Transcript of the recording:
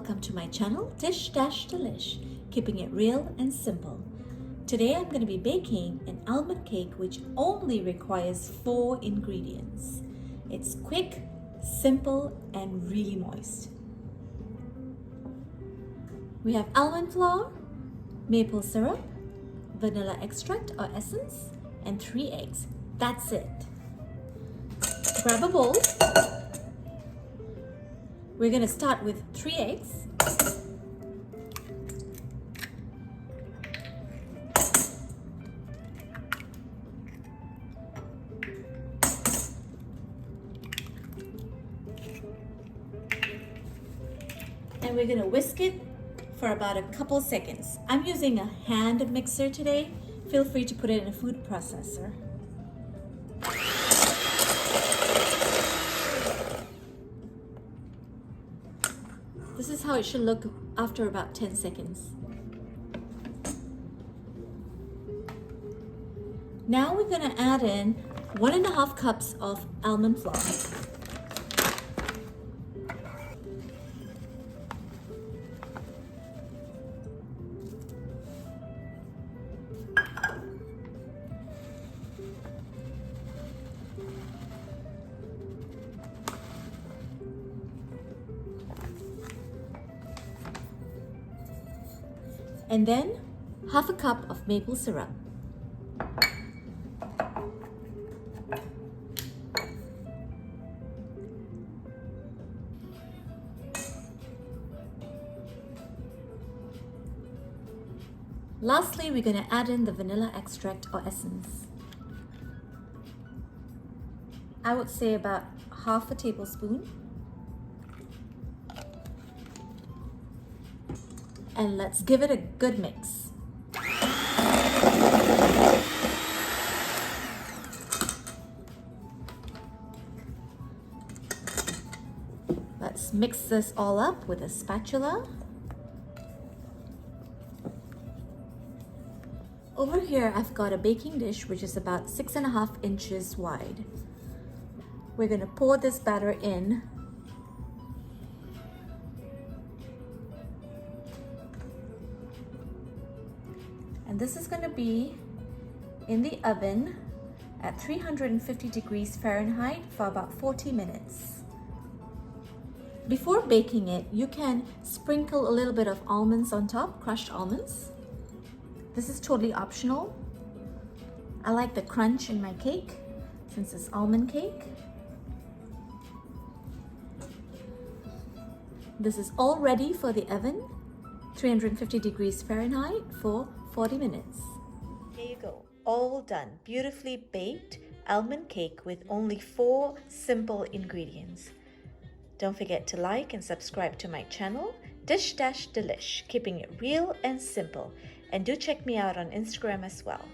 welcome to my channel, Dishdashdelish, keeping it real and simple. Today I'm going to be baking an almond cake which only requires 4 ingredients. It's quick, simple, and really moist. We have almond flour, maple syrup, vanilla extract or essence, and 3 eggs. That's it. Grab a bowl. We're going to start with 3 eggs. And we're going to whisk it for about a couple seconds. I'm using a hand mixer today. Feel free to put it in a food processor. This is how it should look after about 10 seconds. Now we're going to add in 1.5 cups of almond flour. And then 1/2 cup of maple syrup. Lastly, we're going to add in the vanilla extract or essence. I would say about 1/2 tablespoon. And let's give it a good mix. Let's mix this all up with a spatula. Over here, I've got a baking dish which is about 6.5 inches wide. We're going to pour this batter in. And this is going to be in the oven at 350 degrees Fahrenheit for about 40 minutes. Before baking it, you can sprinkle a little bit of almonds on top, crushed almonds. This is totally optional. I like the crunch in my cake since it's almond cake. This is all ready for the oven, 350 degrees Fahrenheit for 40 minutes. There you go, all done. Beautifully baked almond cake with only 4 simple ingredients. Don't forget to like and subscribe to my channel, Dishdashdelish, keeping it real and simple. And do check me out on Instagram as well.